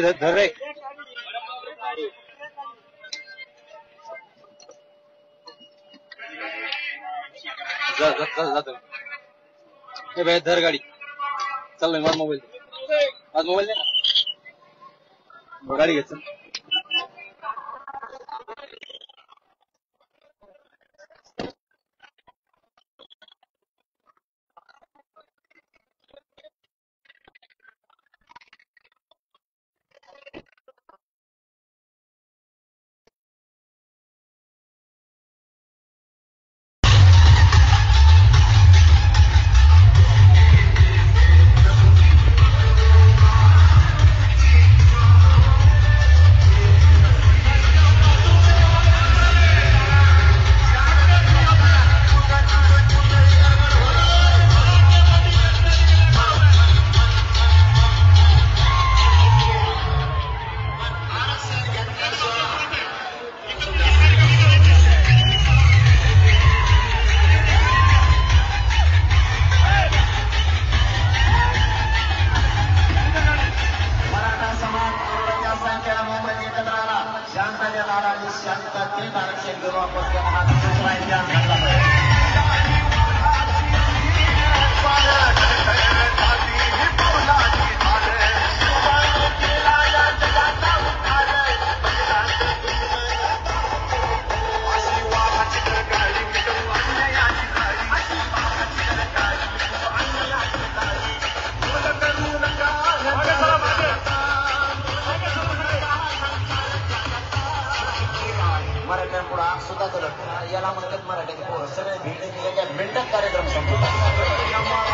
धर रे जातो भाई धर गाडी चाललोय माझा मोबाईल दे ना गाडी घ्यायचं याला म्हणतात मराठी सगळे भेटले एका मिनिटात कार्यक्रम संपतो.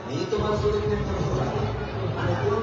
मी तुम्हाला सोडत आणि कोण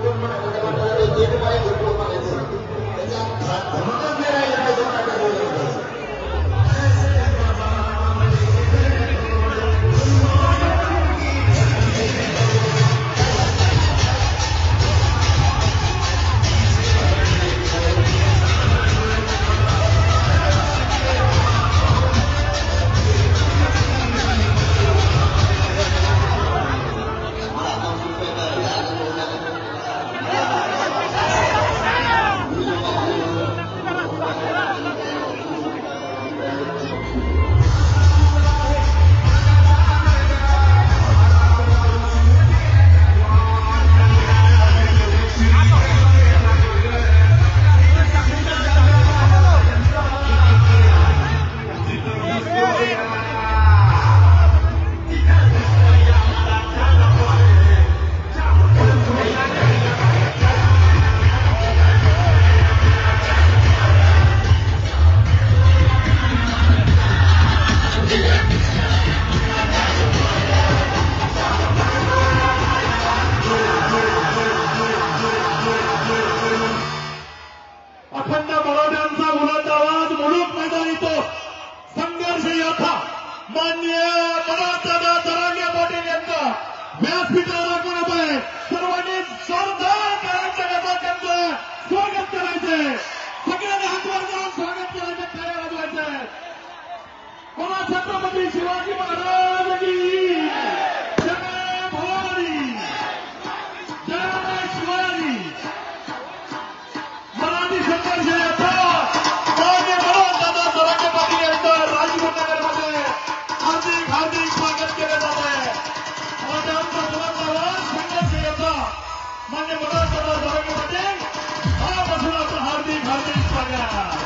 छत्रपती शिवाजी महाराज की जय भवानी, जय शिवाजी. मराठी संघर्ष यात्रा मान्य दादा जरांगे पाटील यांचं राजगुरुनगरमध्ये हार्दिक हार्दिक स्वागत केलं जात आहे. मराठ्यांचा मुलांवर संघर्ष यात्रा मान्य दादा जरांगे पाटील मनापासून आपलं हार्दिक हार्दिक स्वागत.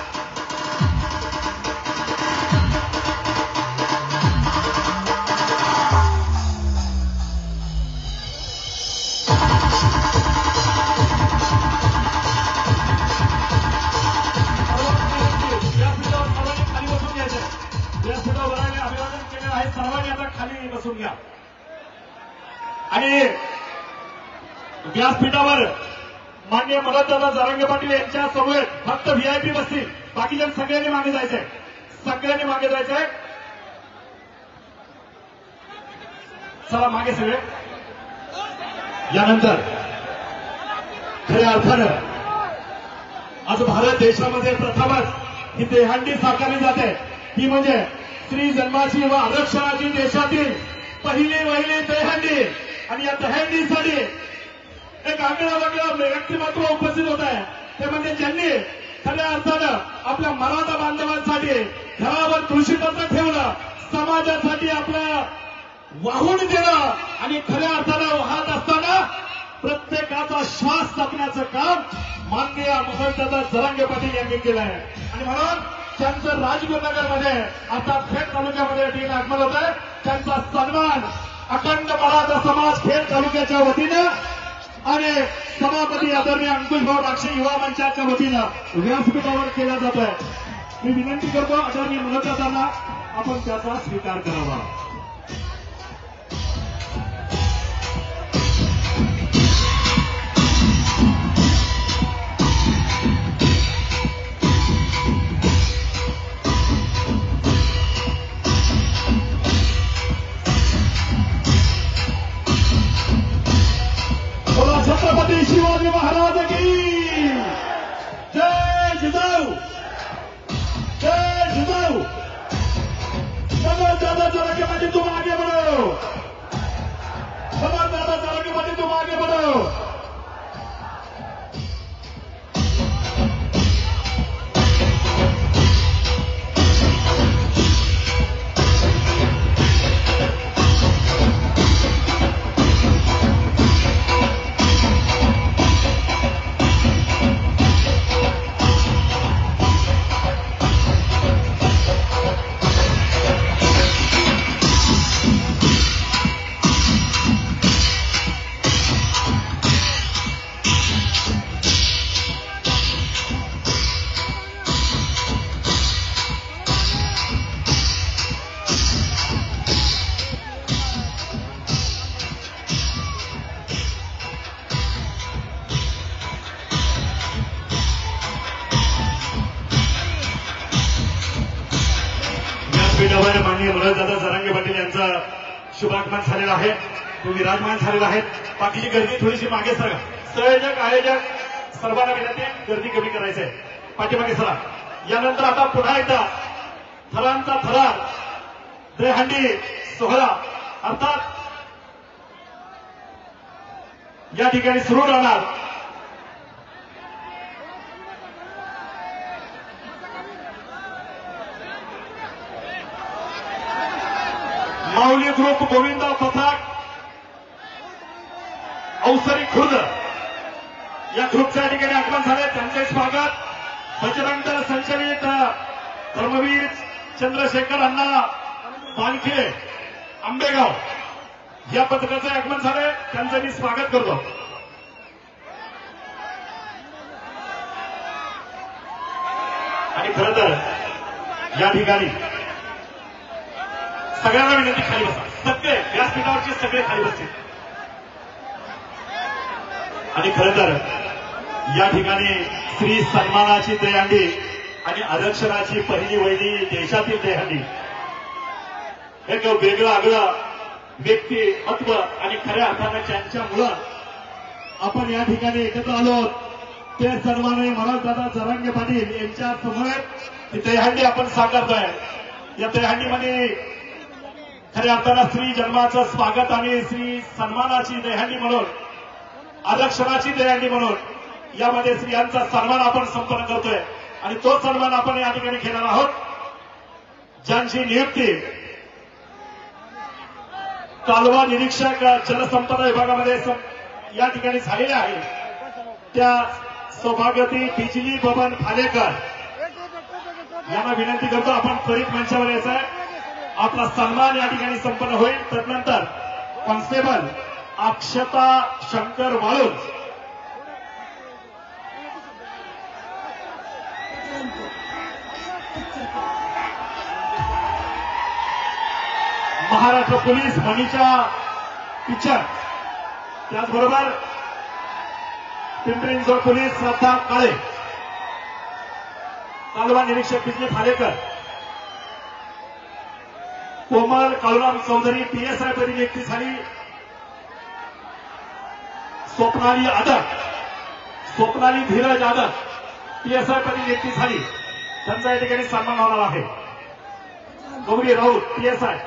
सर्वांनी आता खाली बसून घ्या. आणि व्यासपीठावर माननीय मनोजदादा जरांगे पाटील यांच्या समोर फक्त व्हीआयपी बसतील, बाकीच्या सगळ्यांनी मागे जायचंय, सगळ्यांनी मागे जायचंय. चला मागे सगळे. यानंतर खऱ्या अर्थानं आज भारत देशामध्ये प्रथमच ही देहांडी साकारली जाते, ती म्हणजे श्री जन्माची व आरक्षणाची देशातील पहिली देहांडी. आणि या दहीहंडीसाठी एक आगळं व्यक्तिमत्व उपस्थित होत आहे, ते म्हणजे ज्यांनी खऱ्या अर्थानं आपल्या मराठा बांधवांसाठी घरावर तुळशीपत्र ठेवलं, समाजासाठी आपलं वाहून दिलं आणि खऱ्या अर्थानं वाहत असताना प्रत्येकाचा श्वास जपण्याचं काम माननीय मनोजदादा जरांगे पाटील यांनी केलं आहे. आणि म्हणून त्यांचं राजगुरुनगरमध्ये अर्थात खेड तालुक्यामध्ये ठिकाणी आगमन होत आहे. त्यांचा सन्मान अखंड मराठा समाज खेड तालुक्याच्या वतीनं आणि सभापती आदरणीय अंकुशभाऊ राक्षे युवा मंचाच्या वतीनं व्यासपीठावर केला जातोय. मी विनंती करतो आदरणीय मनोजदादांना आपण त्याचा स्वीकार करावा. छत्रपती शिवाजी महाराज की जय जिजाऊ, जय जिजाऊ. मनोजदादा जरांगे पाटील तुम आगे बढ़ो, मनोजदादा जरांगे पाटील तुम आगे बढ़ो. व्यासपीठावर माननीय मनोजदादा जरांगे पाटील यांचा शुभागमन झालेला आहे, तो विराजमान झालेला आहे. बाकीची गर्दी थोडीशी मागे सरा. संयोजक आयोजक सर्वांना विनंती, गर्दी कमी करायची आहे, पाठीमागे सरा. यानंतर आता पुन्हा एकदा थरांचा थरार दहीहंडी सोहळा अर्थात या ठिकाणी सुरू राहणार. माऊली ग्रुप गोविंद पथक अवसरी खुर्द या ग्रुपच्या ठिकाणी आगमन झाले, त्यांचे स्वागत. बजरंग दल संचलित धर्मवीर चंद्रशेखर अण्णा पानखे आंबेगाव या पथकाचे आगमन झाले, त्यांचं मी स्वागत करतो. आणि खरं तर या ठिकाणी सगळ्यांना विनंती, खाली बसा. सगळे व्यासपीठावरचे सगळे खाली बसतील. आणि खरं तर या ठिकाणी श्री सन्मानाची दहीहंडी आणि आरक्षणाची पहिली देशातील दहीहंडी एक वेगळं आगळं व्यक्तिमत्व आणि खऱ्या अर्थानं ज्यांच्यामुळं आपण या ठिकाणी एकत्र आलो, ते सन्माननीय मनोजदादा जरांगे पाटील यांच्या समोर ही दहीहंडी आपण साकारतोय. या दहीहंडीमध्ये खऱ्या अर्थानं श्री जन्माचं स्वागत आणि श्री सन्मानाची दहीहंडी म्हणून, आरक्षणाची दहीहंडी म्हणून यामध्ये स्त्रियांचा सन्मान आपण संपन्न करतोय. आणि तो सन्मान आपण या ठिकाणी घेणार आहोत, ज्यांची नियुक्ती कालवा निरीक्षक जलसंपदा विभागामध्ये या ठिकाणी झालेली आहे. त्या सौभाग्यवती बिजली बबन फालेकर यांना विनंती करतो, आपण त्वरित मंचावर यायचं आहे. आपला सन्मान या ठिकाणी संपन्न होईल. तदनंतर कॉन्स्टेबल अक्षता शंकर वाळून महाराष्ट्र पोलीस मनीषा पिचर त्याचबरोबर पिंपरी चिंचवड पोलीस श्रद्धा काळे, कालवा निरीक्षक बिजली फालेकर, कोमल काळूराम चौधरी पीएसआय पदी नियुक्ती झाली. स्वप्नाली धीरज आदर पीएसआय पदी नियुक्ती झाली. त्यांचा या ठिकाणी सन्मान होणार आहे. गौरी राऊत पीएसआय.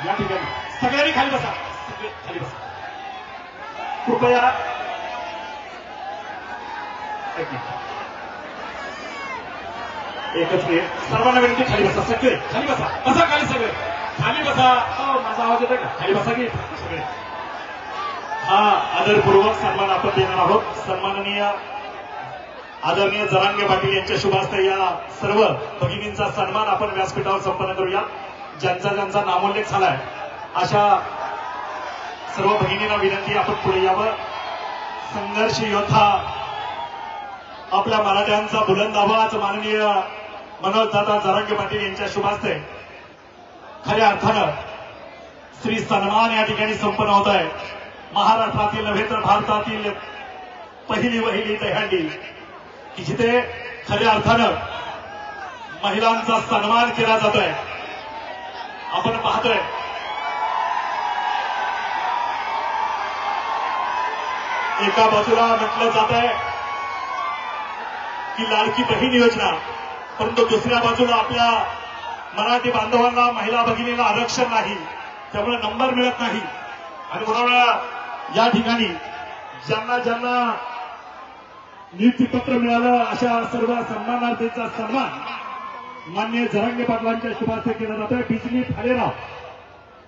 या ठिकाणी सगळ्यांनी खाली बसा, खाली बसा कृपया. एकच मिनिट, सर्वांना विनंती खाली बसा, सगळे खाली बसा, बसा खाली, सगळे खाली बसा. माझा आवाज येतोय का? खाली बसा की सगळे. हा आदरपूर्वक सन्मान आपण देणार आहोत. सन्माननीय आदरणीय जरांगे पाटील यांच्या शुभ हस्ते या सर्व भगिनींचा सन्मान आपण व्यासपीठावर संपन्न करूया. ज्यांचा ज्यांचा नामोल्लेख झालाय अशा सर्व भगिनींना विनंती, आपण पुढे यावं. संघर्ष योद्धा आपल्या मराठ्यांचा बुलंद आवाज माननीय मनोजदादा जरांगे पाटील यांच्या शुभ हस्ते खऱ्या अर्थानं श्री सन्मान या ठिकाणी संपन्न होत आहे. महाराष्ट्रातील नव्हे तर भारतातील पहिली वहिली दहीहंडी की जिथे खऱ्या अर्थानं महिलांचा सन्मान केला जातोय. आपण पाहतोय एका बाजूला म्हटलं जात आहे की लाडकी बहीण योजना, परंतु दुसऱ्या बाजूला आपल्या मराठी बांधवांना, महिला भगिनीला आरक्षण नाही, त्यामुळे नंबर मिळत नाही. आणि बरोबर या ठिकाणी ज्यांना ज्यांना नियुक्तीपत्र मिळालं अशा सर्व सन्मानार्थींचा सन्मान माननीय जरांगे पाटलांच्या शुभास्ते केला जातोय.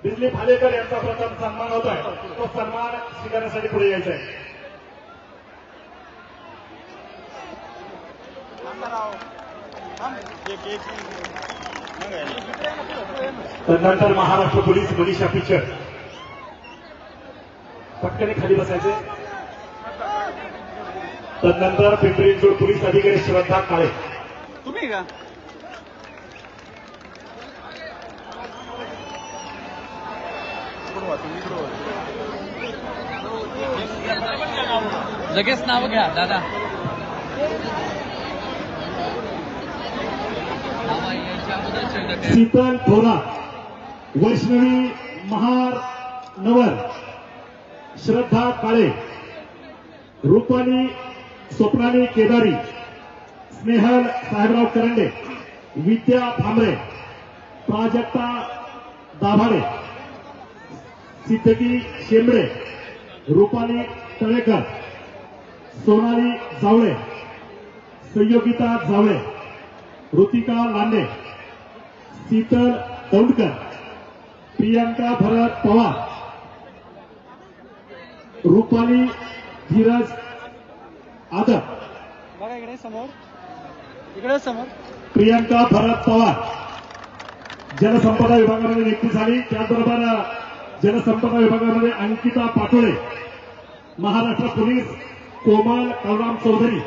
बिजली फालेकर यांचा प्रथम सन्मान होतोय. तो सन्मान स्वीकारण्यासाठी पुढे यायचा आहे. तदनंतर महाराष्ट्र पोलीस मनीषा पिचड, पटकन खाली बसायचे. तदनंतर पिंपरी चिंचवड पोलीस अधिकारी श्रद्धा काळे. तुम्ही का लगेच नाव घ्या दादा. शीतल थोरा, वैष्णवी महार नवर, श्रद्धा काळे, रूपाली स्वप्नाली केदारी, स्नेहल साहेबराव करंडे, विद्या भांबरे, प्राजक्ता दाभाडे, सिद्धकी शेंबडे, रूपाली तळेकर, सोनाली जावळे, संयोगिता जावळे, ऋतिका लांडे, शीतल दौंडकर, प्रियंका भरत पवार, रूपाली धीरज आदर, बघा इकडे समोर, इकडे समोर, प्रियंका भरत पवार जलसंपदा विभागामध्ये नियुक्ती झाली. त्याचबरोबर जलसंपदा विभागामध्ये अंकिता पाटोळे, महाराष्ट्र पोलीस कोमल काळूराम चौधरी,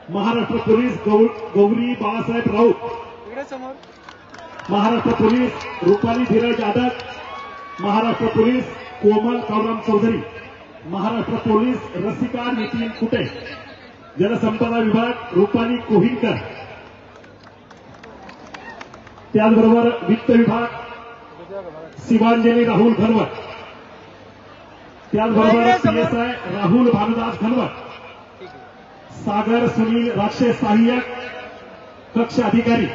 महाराष्ट्र पोलीस गौरी बाळासाहेब राऊत, इकडे समोर, महाराष्ट्र पोलीस रूपाली धीरज आदर, महाराष्ट्र पोलीस कोमल काळूराम चौधरी, महाराष्ट्र पोलीस रसिका नितीन कुटे, जलसंपदा विभाग रूपाली कोहिनकर, त्याचबरोबर वित्त विभाग शिवांजली राहुल घनवट, त्याचबरोबर पीएसआय राहुल भानुदास घनवट, सागर सुनील राक्षे सहाय्यक कक्ष अधिकारी,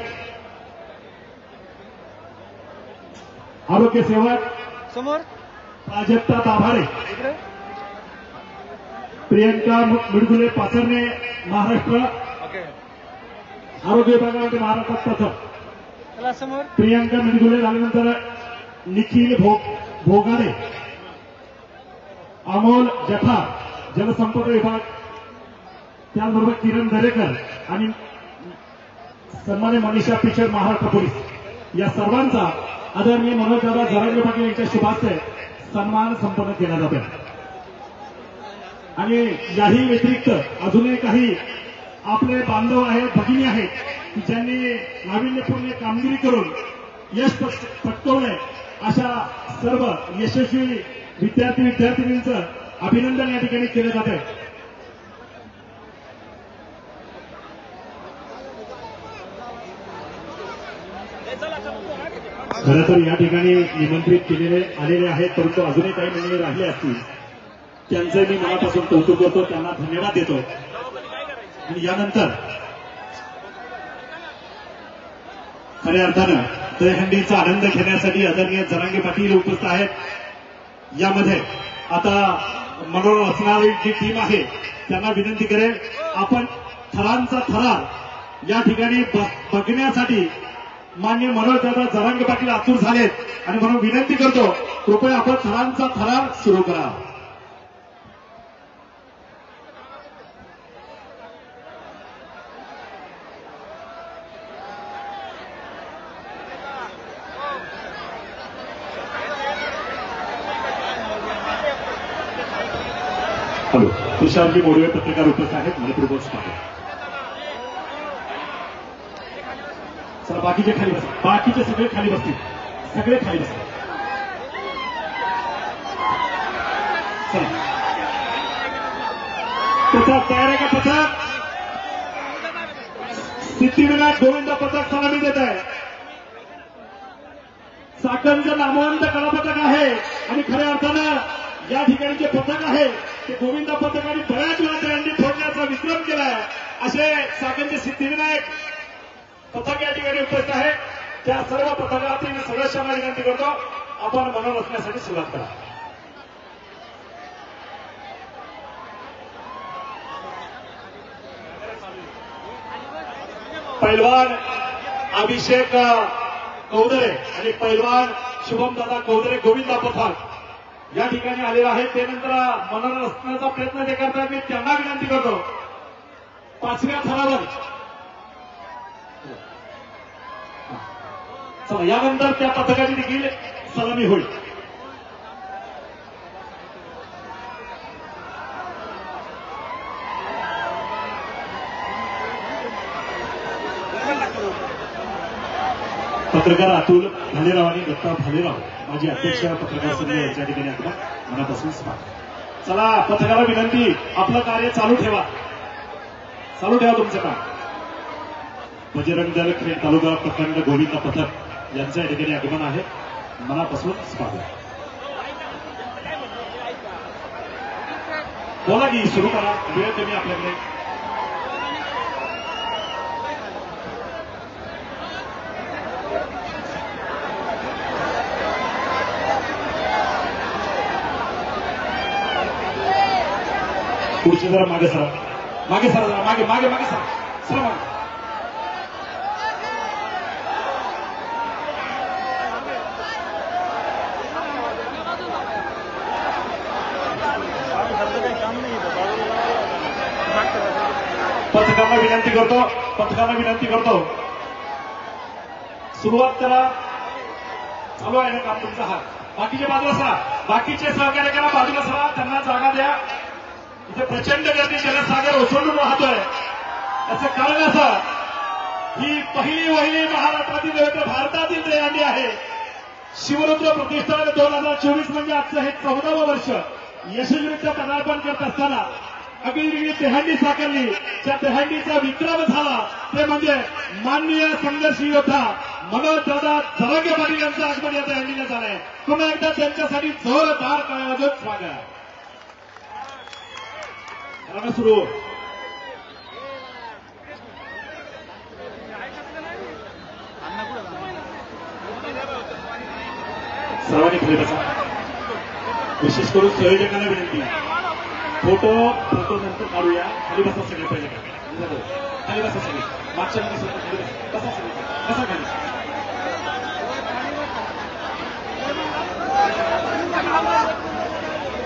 आरोग्य सेवक समोर, प्राजक्ता दाभाडे, इकडे प्रियंका मिडगुले पाचरणे, महाराष्ट्र आरोग्य विभागामध्ये महाराष्ट्रात प्रथम. चला समोर, प्रियंका मिडगुले झाल्यानंतर निखिल भोगाडे, अमोल जठार जलसंपदा विभाग, त्याचबरोबर किरण दरेकर आणि सन्मान्य मनीषा पिचड महाराष्ट्र पोलीस, या सर्वांचा आदरणीय मनोजदादा जरांगे पाटील यांच्या शुभास्ते सन्मान संपन्न केला जातो. आणि याही व्यतिरिक्त अजूनही काही आपले बांधव आहेत, भगिनी आहेत की ज्यांनी नाविन्यपूर्ण कामगिरी करून यश पटकवलंय, अशा सर्व यशस्वी विद्यार्थीनींचं अभिनंदन या ठिकाणी केलं जात आहे. खरं तर या ठिकाणी निमंत्रित आलेले आहेत, परंतु अजूनही काही मंडळी राहिले असतील, त्यांचं मी मनापासून कौतुक करतो, त्यांना धन्यवाद देतो. आणि यानंतर खऱ्या अर्थानं दहीहंडीचा आनंद घेण्यासाठी आदरणीय जरांगे पाटील उपस्थित आहेत. यामध्ये आता मनोरंजन असणारी जी टीम आहे त्यांना विनंती करेल, आपण थरांचा थरार या ठिकाणी बघण्यासाठी मान्य मनोजदादा जरांगे पाटील आतुर झालेत आणि म्हणून विनंती करतो, कृपया आपण थरांचा थरार सुरू करा. हॅलो, तुषारजी मोडवे पत्रकार उपस्थित आहेत, मनपूर्वक स्वागत. चला बाकीचे खाली बस, बाकीचे सगळे खाली बसतील, सगळे खाली बसतील. चला पथक तयार आहे का? पथक सिद्धिविनायक गोविंद पथक सलामी देत आहे. चाकणचं नामवंत कलापथक आहे आणि खऱ्या अर्थानं या ठिकाणी जे पथक आहे ते गोविंद पथकाने बऱ्याच वेळा दहीहंडी फोडण्याचा विक्रम केलाय. असे चाकणचे सिद्धिविनायक पथक या ठिकाणी उपस्थित आहे. त्या सर्व पथकातील सदस्यांना विनंती करतो, आपण मनोरंजनासाठी सुरुवात करा. पैलवान अभिषेक कौदरे आणि पैलवान शुभमदादा कौदरे गोविंदा पथक या ठिकाणी आलेला आहे. ते नंतर मनोरंजनाचा प्रयत्न जे करतात मी त्यांना विनंती करतो, 5व्या थरावर चला. यानंतर त्या पथकाची देखील सलामी होईल. पत्रकार अतुल भालेराव आणि दत्ता भालेराव माझी अध्यक्ष पत्रकार संघ यांच्या ठिकाणी आपला मनापासून स्वागत. चला पत्रकाला विनंती, आपलं कार्य चालू ठेवा, चालू ठेवा तुमचं काम. बजरंग दल खेड तालुका प्रखंड गोविंद पथक यांचं या ठिकाणी आगमन आहे, मनापासून स्वागत. बोला की सुरू करा, वेळ कमी आपल्याकडे. खुर्ची जरा मागे सरा, मागे सरा, जरा मागे मागे मागे सरा, सरा मागे. पथकांना विनंती करतो, पथकांना विनंती करतो, सुरुवात करा. चालू आहे ना काम तुमचा. हात बाकीच्या बाजूला सरा, बाकीचे सहकार्य करा, बाजूला सरा, त्यांना जागा द्या. इथे प्रचंड गर्दी जलसागर ओसंडून वाहतोय. त्याचं कारण असं, ही पहिली महाराष्ट्रातील नव्हे भारतातील दहीहंडी आहे. शिवरुद्र प्रतिष्ठान 2024 म्हणजे आजचं हे 14वं वर्ष यशस्वीरित्या पदार्पण करत असताना आगळीवेगळी दहीहंडी साकारली. त्या दहीहंडीचा विक्रम झाला ते म्हणजे माननीय संघर्ष योद्धा मनोजदादा जरांगे पाटील यांचं आगमन या दहीहंडीला झालंय. पुन्हा एकदा त्यांच्यासाठी जोरदार टाळ्या वाजवून स्वागत. सुरू. सर्वांनी खाली बसा. विशेष करून संयोजकांना विनंती, फोटो नंतर काढूया. खाली बसा सगळे, पहिले खाली बसा सगळे, मागच्या खाली बसा सगळे, बसा खाली.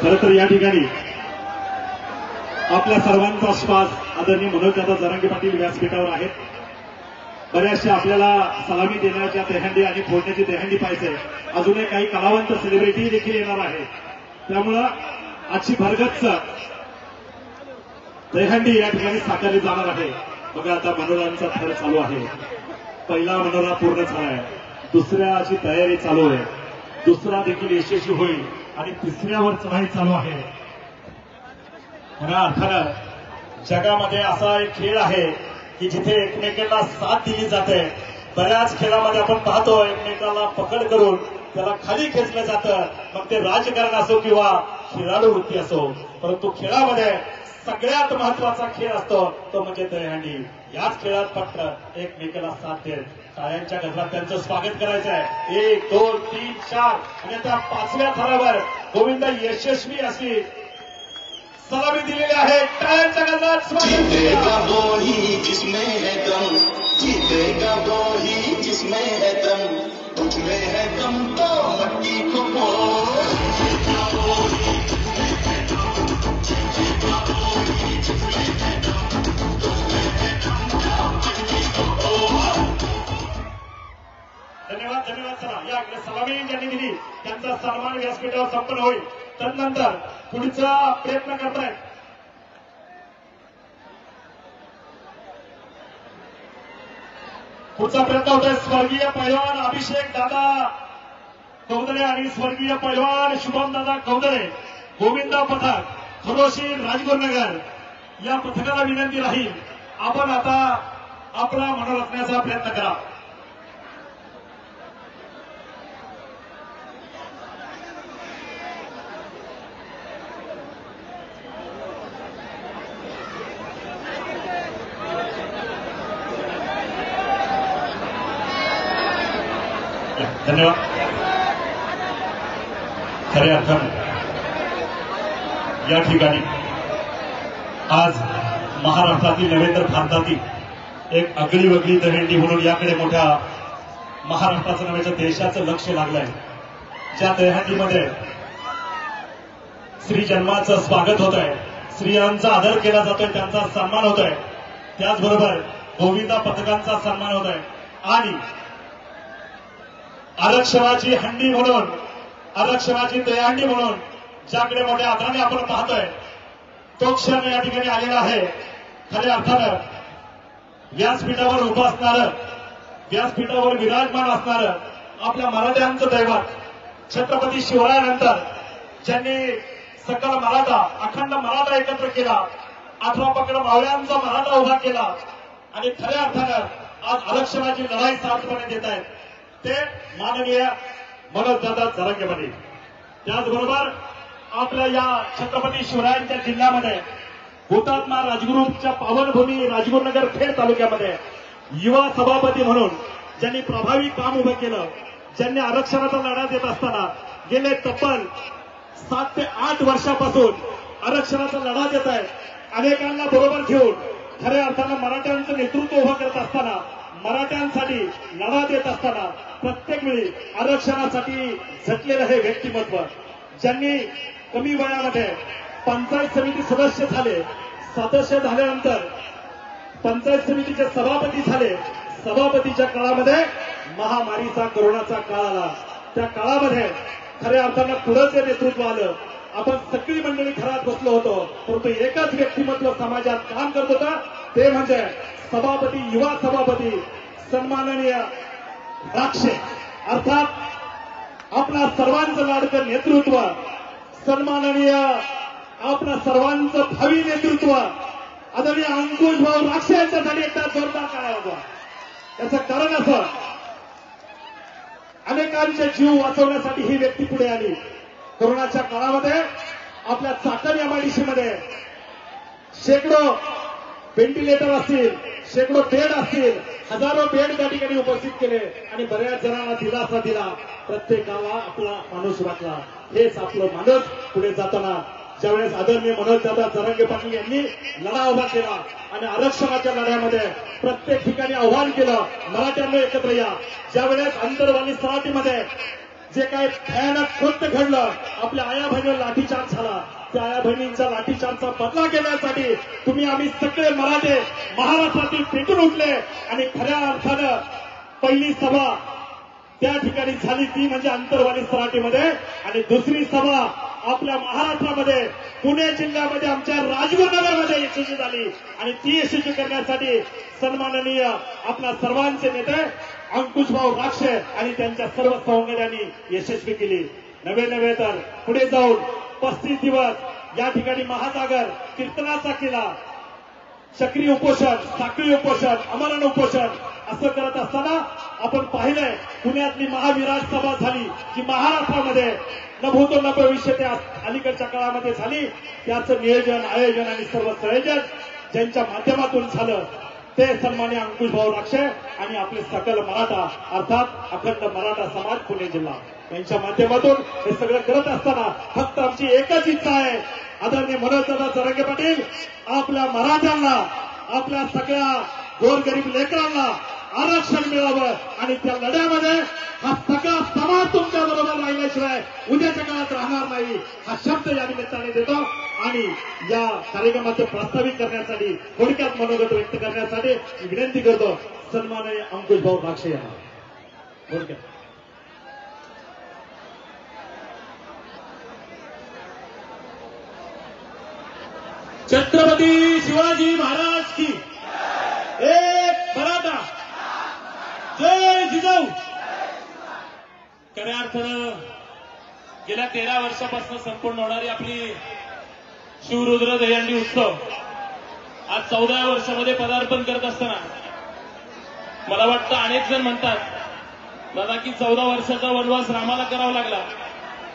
खरं तर या ठिकाणी आपल्या सर्वांचा श्वास आदरणीय मनोजदादा जरांगे पाटील व्यासपीठावर आहेत. बऱ्याचशा आपल्याला सलामी देण्याच्या दहीहंडी आणि फोडण्याची दहीहंडी पाहिजे. अजूनही काही कलावंत सेलिब्रिटी देखील येणार आहेत. त्यामुळं आजची भरगच्च दहीहंडी या ठिकाणी साकारली जाणार आहे. बघा आता मनोरांचा थर चालू आहे. पहिला मनोरा पूर्ण झालाय, दुसऱ्याची तयारी चालू आहे, दुसरा देखील यशस्वी होईल आणि तिसऱ्यावर चढाई चालू आहे. खऱ्या अर्थानं जगामध्ये असा एक खेळ आहे की जिथे एकमेकांना साथ दिली जाते. बऱ्याच खेळामध्ये आपण पाहतो एकमेकाला पकड करून त्याला खाली खेचलं जातं, मग ते राजकारण असो किंवा खेळाडू वृत्ती असो. परंतु खेळामध्ये सगळ्यात महत्वाचा खेळ असतो तो म्हणजे दहीहंडी. याच खेळात फक्त एकमेकाला साथ देत टाळ्यांच्या गजरात त्यांचं स्वागत करायचं आहे. 1 2 3 4 आणि त्या 5व्या थरावर गोविंद यशस्वी अशी सलामी दिलेली आहे. टाळ्यांच्या गजरात स्वागत जीतेगा वो ही जिसमें है दम, जीतेगा वो ही जिसमें है दम, तुझमें है दम तो मट्टी को फोड़. जीतेगा वो ही जिसमें है दम, जीतेगा वो ही जिसमें है दम, तुझमें है दम तो मट्टी को फोड़. धन्यवाद धन्यवाद. चला या सलामी ज्यांनी दिली त्यांचा सन्मान व्यासपीठावर संपन्न होईल. तदनंतर पुढचा प्रयत्न करतायत पुढचा प्रयत्न होतोय स्वर्गीय पैलवान अभिषेक दादा कौदरे आणि स्वर्गीय पैलवान शुभम दादा कौदरे गोविंदा पथक खरोशी राजगुरुनगर या पथकाला विनंती राहील आपण आता आपला मनोरथण्याचा प्रयत्न करा. धन्यवाद. खऱ्या अर्थानं या ठिकाणी आज महाराष्ट्रातील नव्हे तर भारतातील एक आगळी वेगळी दहीहंडी म्हणून याकडे मोठ्या महाराष्ट्राचं नव्हे तर देशाचं लक्ष लागलंय. ज्या दहीहंडीमध्ये श्री जन्माचं स्वागत होत आहे, स्त्रियांचा आदर केला जातोय, त्यांचा सन्मान होतोय, त्याचबरोबर गोविंदा पथकांचा सन्मान होत आहे आणि आरक्षणाची हंडी म्हणून आरक्षणाची दहीहंडी म्हणून ज्याकडे मोठ्या आदराने आपण पाहतोय तो क्षण या ठिकाणी आलेला आहे. खऱ्या अर्थानं व्यासपीठावर उभं असणारं, व्यासपीठावर विराजमान असणारं आपल्या मराठ्यांचं दैवत छत्रपती शिवरायानंतर ज्यांनी सकल मराठा अखंड मराठा एकत्र केला, 18 पकड मावळ्यांचा मराठा उभा केला आणि खऱ्या अर्थानं आज आरक्षणाची लढाई सार्थपणे देत आहेत ते माननीय मनोजदादा जरांगे पाटील. त्याचबरोबर आपल्या या छत्रपती शिवरायांच्या जिल्ह्यामध्ये हुतात्मा राजगुरूंच्या पावनभूमी राजगुरुनगर खेड तालुक्यामध्ये युवा सभापती म्हणून ज्यांनी प्रभावी काम उभं केलं, ज्यांनी आरक्षणाचा लढा देत असताना गेले तब्बल 7 ते 8 वर्षापासून आरक्षणाचा लढा देत आहेत. अनेकांना बरोबर घेऊन खऱ्या अर्थानं मराठ्यांचं नेतृत्व उभं करत असताना, मराठ्यांसाठी लढा देत असताना प्रत्येक वेळी आरक्षणासाठी झटलेलं हे व्यक्तिमत्व, ज्यांनी कमी वयामध्ये पंचायत समिती सदस्य झाले, सदस्य झाल्यानंतर पंचायत समितीचे सभापती झाले. सभापतीच्या काळामध्ये महामारीचा कोरोनाचा काळ आला. त्या काळामध्ये खऱ्या अर्थानं पुढं जे नेतृत्व आलं, आपण सगळी मंडळी घरात बसलो होतो, परंतु एकच व्यक्तिमत्व समाजात काम करत होता, ते म्हणजे सभापती, युवा सभापती सन्माननीय राक्षे, अर्थात आपल्या सर्वांचं लाडकं नेतृत्व, सन्माननीय आपल्या सर्वांचं भावी नेतृत्व आदरणीय अंकुश भाऊ राक्षे यांच्यासाठी एकदा जोरदार टाळ्या वाजवा. याचं कारण असं, अनेकांचे जीव वाचवण्यासाठी ही व्यक्ती पुढे आली. कोरोनाच्या काळामध्ये आपल्या चाकण एमआयडीसीमध्ये शेकडो व्हेंटिलेटर असतील, शेकडो बेड असतील, हजारो बेड त्या ठिकाणी उपस्थित केले आणि बऱ्याच जणांना दिलासा दिला. प्रत्येकाला आपला माणूस वाटला. हेच आपलं माणूस पुढे जाताना ज्यावेळेस आदरणीय मनोजदादा जरांगे पाटील यांनी लढा उभा केला आणि आरक्षणाच्या लढ्यामध्ये प्रत्येक ठिकाणी आव्हान केलं, मराठ्यांना एकत्र या. ज्यावेळेस अंतरवाली सराटीमध्ये जे काही भयानक कृत्य घडलं, आपल्या आया बहिणीवर लाठीचार्ज झाला, त्या आया बहिणींचा लाठीचार्जचा बदला घेण्यासाठी तुम्ही आम्ही सगळे मराठे महाराष्ट्रातील पेटून उठले आणि खऱ्या अर्थानं पहिली सभा त्या ठिकाणी झाली ती म्हणजे अंतरवाली सराटीमध्ये आणि दुसरी सभा आपल्या महाराष्ट्रामध्ये पुणे जिल्ह्यामध्ये आमच्या राजगुरुनगरमध्ये यशस्वी झाली आणि ती यशस्वी करण्यासाठी सन्माननीय आपल्या सर्वांचे नेते अंकुशभाऊ राक्षे आणि त्यांच्या सर्व सहकार्यांनी यशस्वी केली. नवे तर पुढे जाऊन 35 दिवस या ठिकाणी महासागर कीर्तनाचा केला. सक्रिय उपोषण, साखळी उपोषण, अमरण उपोषण असं करत असताना आपण पाहिलंय पुण्यातली महाविराट सभा झाली की महाराष्ट्रामध्ये न भूतो न भविष्य त्या अलीकडच्या काळामध्ये झाली. त्याचं नियोजन, आयोजन आणि सर्व संयोजन ज्यांच्या माध्यमातून झालं ते सन्मान्य अंकुशभाऊ राक्षे आणि आपले सकल मराठा अर्थात अखंड मराठा समाज पुणे जिल्हा यांच्या माध्यमातून हे सगळं करत असताना फक्त आमची एकच इच्छा आहे, आदरणीय मनोजदादा जरांगे पाटील, आपल्या मराठ्यांना, आपल्या सगळ्या गोरगरीब लेकरांना आरक्षण मिळावं आणि त्या लढ्यामध्ये हा सगळा समाज तुमच्या बरोबर राहिल्याशिवाय उद्याच्या काळात राहणार नाही हा शब्द या निमित्ताने देतो. आणि या कार्यक्रमाचं प्रास्ताविक करण्यासाठी थोडक्यात मनोगत व्यक्त करण्यासाठी विनंती करतो सन्माननीय अंकुशभाऊ राक्षे यांना. थोडक्यात छत्रपती शिवाजी महाराज की एक मराठा, जय जिजाऊ. खऱ्या अर्थानं गेल्या 13 वर्षापासून संपूर्ण होणारी आपली शिवरुद्र दहीहंडी उत्सव आज 14व्या वर्षामध्ये पदार्पण करत असताना मला वाटतं अनेक जण म्हणतात दादा की 14 वर्षाचा वनवास रामाला करावा लागला.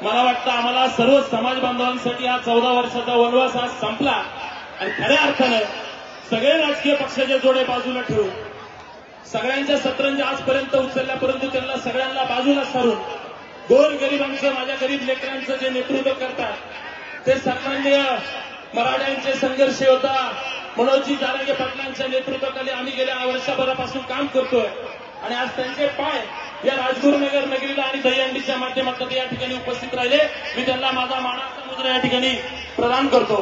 मला वाटतं आम्हाला सर्व समाज बांधवांसाठी हा 14 वर्षाचा वनवास आज संपला आणि खऱ्या अर्थानं सगळे राजकीय पक्षाचे जोडे बाजूला ठेवून सगळ्यांच्या सतरंजी आजपर्यंत उचलल्या, परंतु त्यांना सगळ्यांना बाजूला सारून गोरगरिबांचं, माझ्या गरीब लेकरांचं जे नेतृत्व करतात ते सन्माननीय मराठ्यांचे संघर्ष होता मनोजी जारंगे पाटलांच्या नेतृत्वाखाली आम्ही गेल्या वर्षभरापासून काम करतोय आणि आज त्यांचे पाय या राजगुरुनगर नगरीला आणि दहीहंडीच्या माध्यमातून या ठिकाणी उपस्थित राहिले. मी त्यांना माझा मानाचा मुद्रा या ठिकाणी प्रदान करतो.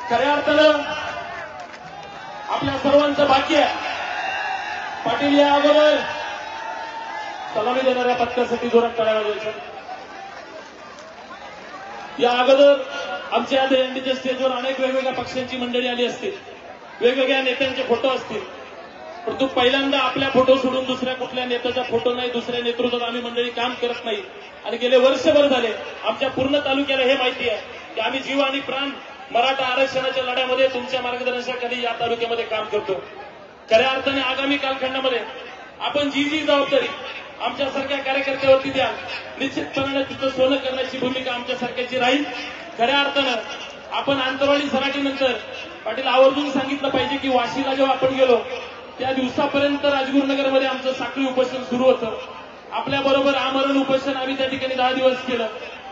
खऱ्या अर्थानं आपल्या सर्वांचं भाग्य आहे. पाटील या अगोदर सलामी देणाऱ्या पथकासाठी जोरात टाळ्या वाजवायच्या. या अगोदर आमच्या या दहीहंडीच्या स्टेजवर अनेक वेगवेगळ्या पक्षांची मंडळी आली असतील, वेगवेगळ्या नेत्यांचे फोटो असतील, परंतु पहिल्यांदा आपल्या फोटो सोडून दुसऱ्या कुठल्या नेत्याचा फोटो नाही, दुसऱ्या नेतृत्वात आम्ही मंडळी काम करत नाही. आणि गेले वर्षभर झाले आमच्या पूर्ण तालुक्याला हे माहिती आहे की आम्ही जीव आणि प्राण मराठा आरक्षणाच्या लढ्यामध्ये तुमच्या मार्गदर्शनाखाली या तालुक्यामध्ये काम करतो. खऱ्या अर्थाने आगामी कालखंडामध्ये आपण जी जबाबदारी आमच्यासारख्या कार्यकर्त्यावरती द्या, निश्चितपणाने तिथं सोनं करण्याची भूमिका आमच्यासारख्याची राहील. खऱ्या अर्थानं आपण आंतरवाडी सराटीनंतर पाटील आवर्जून सांगितलं पाहिजे की वाशीला जेव्हा आपण गेलो त्या दिवसापर्यंत राजगुरुनगरमध्ये आमचं साखळी उपोषण सुरू होतं. आपल्याबरोबर आमरण उपोषण आम्ही त्या ठिकाणी 10 दिवस केलं,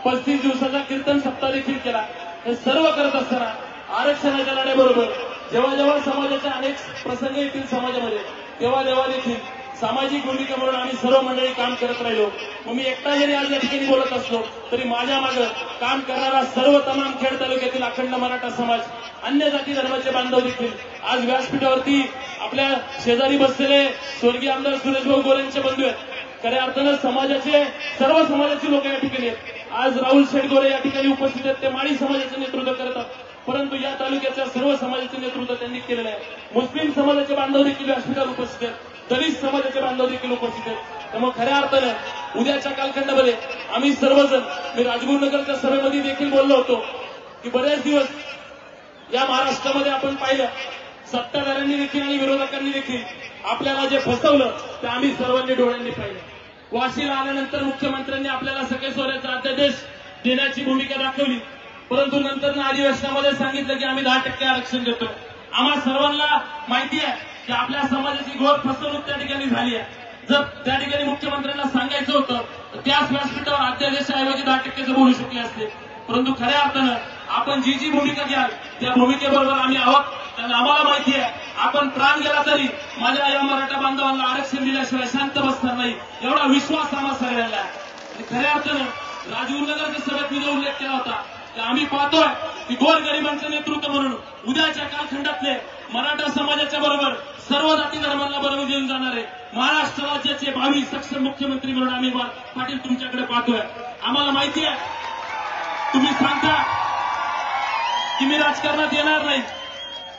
35 दिवसाचा कीर्तन सप्ताह देखील केला. हे सर्व करत असताना आरक्षणाच्या लढ्याबरोबर जेव्हा जेव्हा समाजाच्या अनेक प्रसंग येतील समाजामध्ये तेव्हा देखील सामाजिक भूमिका म्हणून आम्ही सर्व मंडळी काम करत राहिलो. मग मी एकटा जरी आज या ठिकाणी बोलत असलो तरी माझ्या मागे काम करणारा सर्व तमाम खेड तालुक्यातील अखंड मराठा समाज, अन्य जाती धर्माचे बांधव देखील आज व्यासपीठावरती आपल्या शेजारी बसलेले स्वर्गीय आमदार सुरेशभाऊ गोरेंचे बंधू आहेत. खऱ्या अर्थानं समाजाचे सर्व समाजाची लोक या ठिकाणी आहेत. आज राहुल शेठ गोरे या ठिकाणी उपस्थित आहेत, ते माळी समाजाचे नेतृत्व करतात, परंतु या तालुक्याच्या सर्व समाजाचे नेतृत्व त्यांनी केलेलं आहे. मुस्लिम समाजाचे बांधव देखील व्यासपीठावर उपस्थित आहेत, दलित समाजाचे बांधव देखील उपस्थित आहेत. त्यामुळे खऱ्या अर्थानं उद्याच्या कालखंडामध्ये आम्ही सर्वजण, मी राजगुरुनगरच्या सभेमध्ये देखील बोललो होतो की बरेच दिवस या महाराष्ट्रामध्ये आपण पाहिलं सत्ताधाऱ्यांनी देखील आणि विरोधकांनी देखील आपल्याला जे फसवलं ते आम्ही सर्वांनी डोळ्यांनी पाहिलं. वाशीला आल्यानंतर मुख्यमंत्र्यांनी आपल्याला सगळे सोन्याचा अध्यादेश देण्याची भूमिका दाखवली, परंतु नंतर अधिवेशनामध्ये सांगितलं की आम्ही 10% आरक्षण देतो. आम्हा सर्वांना माहिती आहे की आपल्या समाजाची घोर फसवणूक त्या ठिकाणी झाली आहे. जर त्या ठिकाणी मुख्यमंत्र्यांना सांगायचं होतं तर त्याच व्यासपीठावर अध्यादेशाऐवजी 10%चं बोलू शकले असते. परंतु खऱ्या अर्थानं आपण जी भूमिका घ्याल त्या भूमिकेबरोबर आम्ही आहोत. त्यांना आम्हाला माहिती आहे आपण प्राण गेला तरी माझ्या या मराठा बांधवांना आरक्षण दिल्याशिवाय शांत बसणार नाही, एवढा विश्वास आम्हा सगळ्यांना आहे. आणि खऱ्या अर्थानं राजगुरुनगरच्या सभेत मी जो उल्लेख केला होता की आम्ही पाहतोय की गोरगरिबांचं नेतृत्व म्हणून उद्याच्या कालखंडातले मराठा समाजाच्या बरोबर सर्व जाती धर्मांना बरोबर घेऊन जाणारे महाराष्ट्र राज्याचे 22 सक्षम मुख्यमंत्री म्हणून आम्ही पाटील तुमच्याकडे पाहतोय. आम्हाला माहिती आहे तुम्ही सांगता की मी राजकारणात येणार नाही,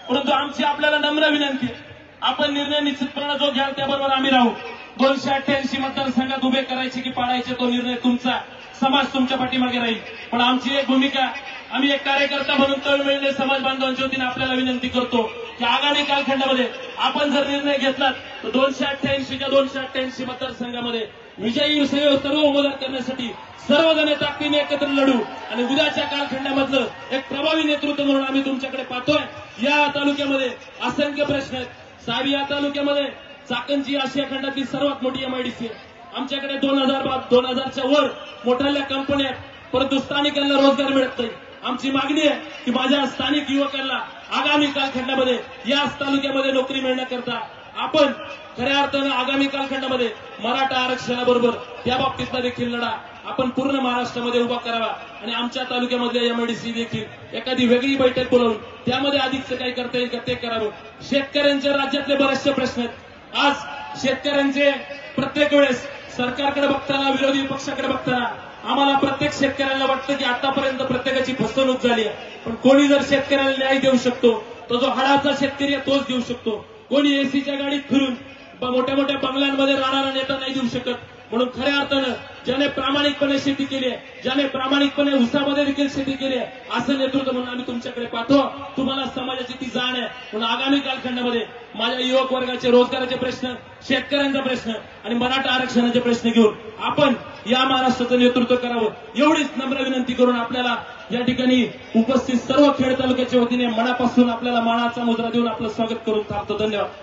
परंतु आमची आपल्याला नम्र विनंती आहे, आपण निर्णय निश्चितपणे जो घ्याल त्याबरोबर आम्ही राहू. 288 मतदारसंघात उभे करायचे की पाडायचे तो निर्णय तुमचा, समाज तुमच्या पाठीमागे राहील. पण आमची एक भूमिका, आम्ही एक कार्यकर्ता म्हणून तळमळीने समाज बांधवांच्या वतीने आपल्याला विनंती करतो की आगामी कालखंडामध्ये आपण जर निर्णय घेतला तर 288च्या 288 मतदारसंघामध्ये विजयी सर्व उमेदवार करण्यासाठी सर्वजण ताकदीने एकत्र लढू आणि उद्याच्या कालखंडामधलं एक प्रभावी नेतृत्व म्हणून आम्ही तुमच्याकडे पाहतोय. या तालुक्यामध्ये असंख्य प्रश्न आहेत. साहेब, या तालुक्यामध्ये चाकणची आशिया खंडातली सर्वात मोठी एमआयडीसी आहे. आमच्याकडे 2000च्या वर मोठ्या कंपन्या आहेत, परंतु स्थानिकांना रोजगार मिळत नाही. आमची मागणी आहे की माझ्या स्थानिक युवकांना आगामी कालखंडामध्ये याच तालुक्यामध्ये नोकरी मिळण्याकरता आपण खऱ्या अर्थानं आगामी कालखंडामध्ये मराठा आरक्षणाबरोबर त्या बाबतीतला देखील लढा आपण पूर्ण महाराष्ट्रामध्ये उभा करावा आणि आमच्या तालुक्यामधल्या एमआयडीसी देखील एखादी वेगळी बैठक बोलावून त्यामध्ये अधिकचं काही करता येईल का ते करावं. शेतकऱ्यांच्या राज्यातले बरेचसे प्रश्न आहेत. आज शेतकऱ्यांचे प्रत्येक वेळेस सरकारकडे बघताना, विरोधी पक्षाकडे बघताना आम्हाला प्रत्येक शेतकऱ्याला वाटतं की आतापर्यंत प्रत्येकाची फसवणूक झाली आहे, पण कोणी जर शेतकऱ्याला न्याय देऊ शकतो तो जो हाडाचा शेतकरी आहे तोच देऊ शकतो. कोणी एसीच्या गाडीत फिरून मोठ्या मोठ्या बंगल्यांमध्ये राहणारा नेता नाही देऊ शकत. म्हणून खऱ्या अर्थानं ज्याने प्रामाणिकपणे शेती केली आहे, ज्याने प्रामाणिकपणे उसामध्ये देखील शेती केली आहे, असं नेतृत्व म्हणून आम्ही तुमच्याकडे पाहतो. तुम्हाला समाजाची ती जाण आहे. म्हणून आगामी कालखंडामध्ये माझ्या युवक वर्गाचे रोजगाराचे प्रश्न, शेतकऱ्यांचा प्रश्न आणि मराठा आरक्षणाचे प्रश्न घेऊन आपण या महाराष्ट्राचं नेतृत्व करावं, एवढीच नम्र विनंती करून आपल्याला या ठिकाणी उपस्थित सर्व खेड तालुक्याच्या वतीने मनापासून आपल्याला मानाचा मुद्रा देऊन आपलं स्वागत करून थांबतो. धन्यवाद.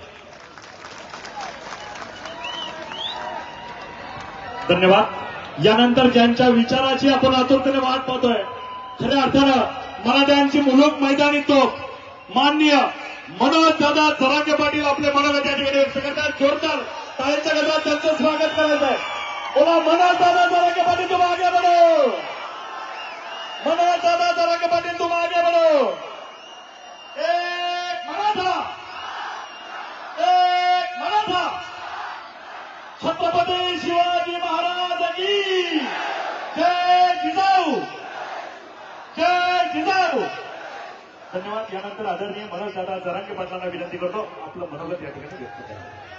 धन्यवाद. यानंतर ज्यांच्या विचाराची आपण आतुरतेने वाट पाहतोय, खऱ्या अर्थानं मराठ्यांची मुलूक मैदानी तोप माननीय मनोज दादा जरांगे पाटील आपले मनोगत या ठिकाणी व्यक्त करतात. जोरदार टाळ्यांच्या गजरात त्यांचं स्वागत करायचं आहे. बोला मनोज दादा जरांगे पाटील, तुम आगे बढ़ो. मनोज दादा जरांगे पाटील, तुम आगे बढ़ो. एक मराठा, एक मराठा. छत्रपती शिवाजी महाराज की जय. जिजाऊ, जय जिजाऊ. धन्यवाद. यानंतर आदरणीय मनोज दादा जरांगे पाटलांना विनंती करतो आपलं मनोगत या ठिकाणी व्यक्त करा.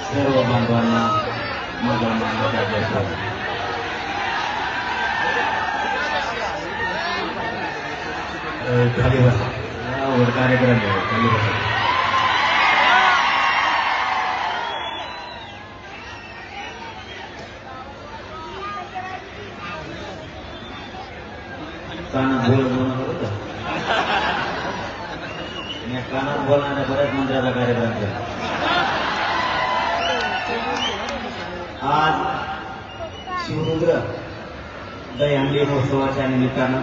सर्व बांधवांना माझा मानाचा जयकार. खाली बसा. कार्यक्रम खाली बसा. कानात बोलणार कानात बोलणाऱ्या बऱ्याच मंत्र्याचा कार्यक्रम केला. आज शिवरुद्र दहीहंडी महोत्सवाच्या निमित्तानं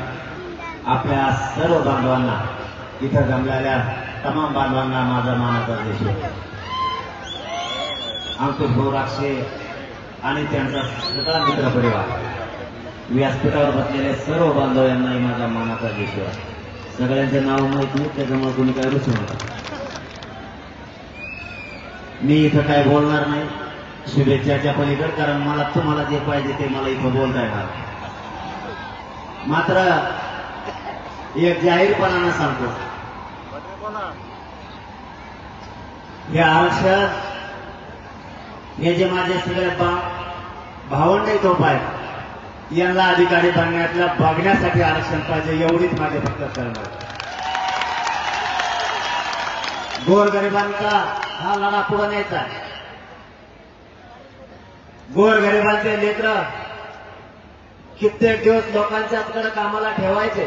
आपल्या सर्व बांधवांना, इथं जमलेल्या तमाम बांधवांना माझा मानाचा देश. अंकुश बोराक्षे आणि त्यांचा सगळा मित्र परिवार, व्यासपीठावर बसलेले सर्व बांधव यांनाही माझा मानाचा देश. सगळ्यांचे नाव माहित नाही, त्याच्यामुळे कोणी काय रुचू नका. मी इथं काय बोलणार नाही शुभेच्छाच्या पलीकडे, कारण मला तुम्हाला जे पाहिजे ते मला इथं बोलता येणार. मात्र एक जाहीरपणानं सांगतो, हे आरक्षण हे जे माझे सगळे भावंडे टोप आहेत, यांना अधिकारी बघण्यासाठी आरक्षण पाहिजे, एवढीच माझे फक्त करणार. गोरगरिबांचा हा लढा पुढे न्यायचा. गोरगरिबांचे लेकरं कित्येक दिवस लोकांच्याकडे कामाला ठेवायचे,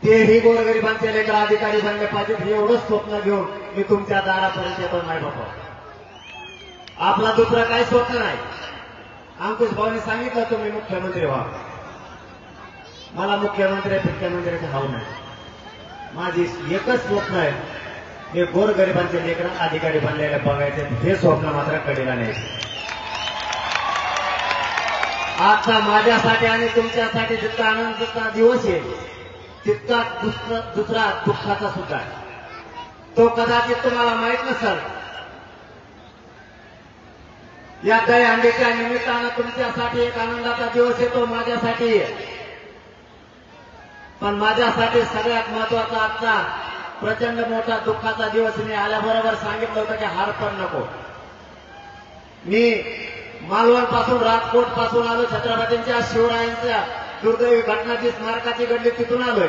तेही गोरगरिबांचे लेकर अधिकारी बनले पाहिजेत हे एवढंच स्वप्न घेऊन मी तुमच्या दारापर्यंत येतो नाही बाबा. आपला दुसरं काही स्वप्न नाही. अंकुश भाऊनी सांगितलं तुम्ही मुख्यमंत्री व्हा. मला मुख्यमंत्र्याचे हाव नाही. माझी एकच स्वप्न आहे, हे गोरगरिबांचे लेकर अधिकारी बनलेले बघायचे. हे स्वप्न मात्र कडेला नाही. आजचा माझ्यासाठी आणि तुमच्यासाठी जितका आनंदाचा दिवस आहे तितका दुसरा दुःखाचा सुद्धा आहे. तो कदाचित तुम्हाला माहित नसेल. या दहीहंडीच्या निमित्तानं तुमच्यासाठी एक आनंदाचा दिवस येतो, माझ्यासाठी. पण माझ्यासाठी सगळ्यात महत्वाचा आजचा प्रचंड मोठा दुःखाचा दिवस. मी आल्याबरोबर सांगितलं होतं की हार पण नको. मी मालवण पासून राजकोट पासून आलो. छत्रपतींच्या शिवरायांच्या दुर्दैवी घटनाची स्मारकाची घडली तिथून आलोय.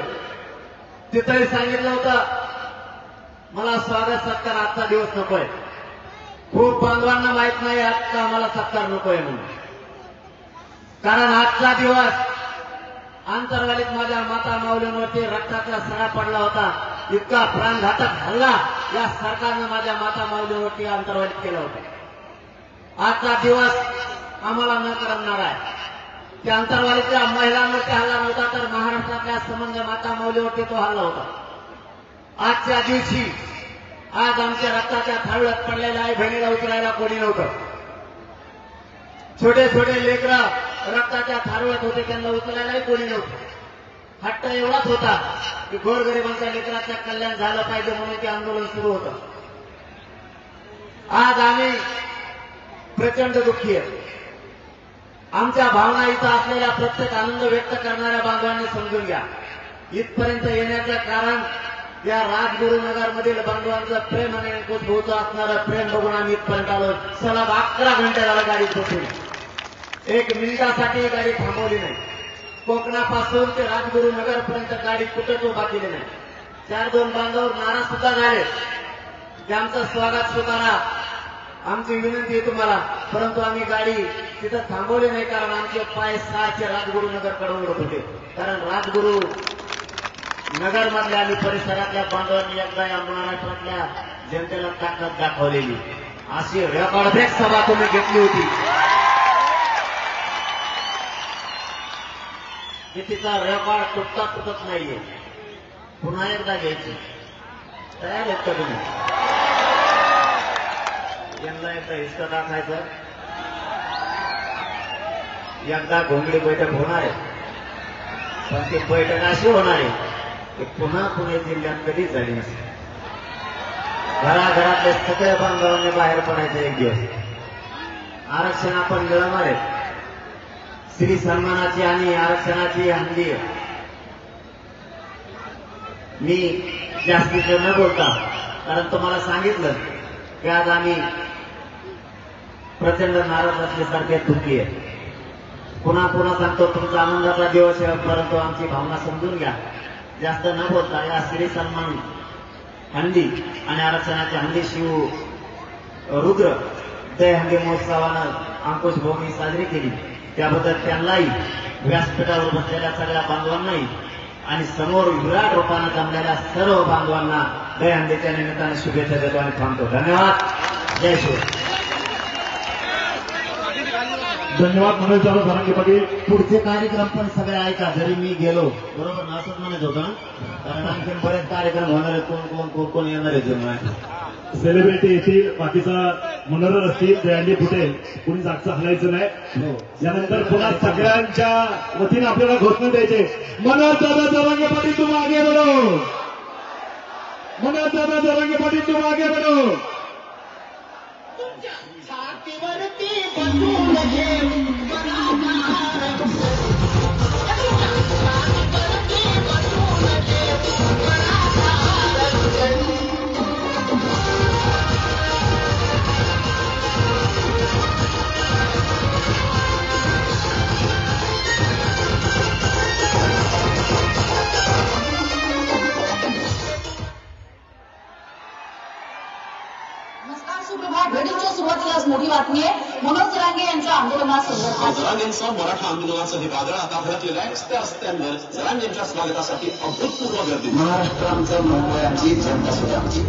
तिथंही सांगितलं होतं मला स्वागत सत्कार आजचा दिवस नकोय. खूप बांधवांना माहित नाही आजचा आम्हाला सत्कार नकोय म्हणून. कारण आजचा दिवस आंतरवालीत माझ्या माता माऊलींवरती रक्ताचा सडा पडला होता. इतका प्राणघातक हल्ला या सरकारनं माझ्या माता माऊलींवरती आंतरवालीत केला होता. आजचा दिवस आम्हाला न करणार आहे. त्या अंतरवालीतल्या महिलांवरती हल्ला नव्हता तर महाराष्ट्रातल्या संबंध माता माऊलीवरती तो हल्ला होता. आजच्या दिवशी आज आमच्या रक्ताच्या थाळीत पडलेल्या आई बहिणीला उचलायला कोणी नव्हतं. छोटे छोटे लेकरं रक्ताच्या थाळीत होते, त्यांना उचलायलाही कोणी नव्हतं. हट्ट एवढाच होता की गोरगरिबांच्या लेकराचं कल्याण झालं पाहिजे म्हणून ते आंदोलन सुरू होतं. आज आम्ही प्रचंड दुःखी आहे. आमच्या भावना इथं असलेल्या प्रत्येक आनंद व्यक्त करणाऱ्या बांधवांनी समजून घ्या. इथपर्यंत येण्याचं कारण या राजगुरुनगरमधील बांधवांचं प्रेम आणि कुठभूचं असणारं प्रेम बघून आम्ही इथपर्यंत आलो. सलग 11 घंटे झाला गाडीत बसून. 1 मिनिटासाठी गाडी थांबवली नाही. कोकणापासून ते राजगुरुनगरपर्यंत गाडी कुठंच उभा केली नाही. 4-2 बांधव नाराज सुद्धा झाले की आमचं स्वागत स्वीकारा, आमची विनंती आहे तुम्हाला. परंतु आम्ही गाडी तिथं थांबवली नाही कारण आमचे पाय सारखे राजगुरुनगरकडे उडत होते. कारण राजगुरू नगरमधल्या आणि परिसरातल्या बांधवांनी एकदा या महाराष्ट्रातल्या जनतेला ताकद दाखवलेली. अशी रेकॉर्ड ब्रेक सभा तुम्ही घेतली होती की तिचा रेकॉर्ड तुटत नाहीये. पुन्हा एकदा घ्यायची. तयार आहेत का तुम्ही? यांना एकदा हिस्सा दाखायचं. एकदा घोंगडी बैठक होणार आहे, पण ती बैठक अशी होणार आहे की पुन्हा पुणे जिल्ह्यात कधीच झाली नसते. घराघरातले सगळ्या बांधवांनी बाहेर पडायचं एक दिवस. आरक्षण आपण मिळवणार आहे. स्त्री सन्मानाची आणि आरक्षणाची हंडी. मी जास्तीचं न बोलता कारण तुम्हाला सांगितलं की आज आम्ही प्रचंड नाराज असल्यासारखे दुःखी आहे. पुन्हा पुन्हा सांगतो तुमचा आनंदाचा दिवस आहे, परंतु आमची भावना समजून घ्या. जास्त न बोलता या स्त्री सन्मान हंडी आणि आरक्षणाची हंडी शिव रुद्र दहीहंडी महोत्सवानं अंकुश भाऊनी साजरी केली. त्याबद्दल त्यांनाही, व्यासपीठावर बसलेल्या सगळ्या बांधवांनाही आणि समोर विराट रूपानं जमलेल्या सर्व बांधवांना दहीहंडीच्या निमित्ताने शुभेच्छा देतो आणि थांबतो. धन्यवाद. जय शिव. धन्यवाद मनोज जाधव जरांगे पाटील. पुढचे कार्यक्रम पण सगळे ऐका. जरी मी गेलो बरोबर ना असंच म्हणत होतं ना, कारण आणखी बरेच कार्यक्रम होणार आहेत. कोण येणार आहे. सेलिब्रिटी येतील, बाकीचा मनोरंजन असतील, दहीहंडी फुटेल, कुणी जागचं हलायचं नाही. यानंतर पुन्हा सगळ्यांच्या वतीनं आपल्याला घोषणा द्यायचे. मनोज दादा जरांगे पाटील तुम आगे बढ़ो. मनोज दादा जरांगे पाटील तुम आगे बढ़ो. सुप्रभात. भेटीच्या सुरुवातीलाच मोठी बातमी आहे. मनोज जरांगे यांच्या आंदोलनासंदर्भात सावरकरांचं मराठा आंदोलनाचं हे वादळ आता घरातलेलं आहे. रस्त्या रस्त्यांवर जरांगेंच्या स्वागतासाठी अभूतपूर्व गर्दी. महाराष्ट्रांचं मुंबई आमची जनता सुद्धा आमची.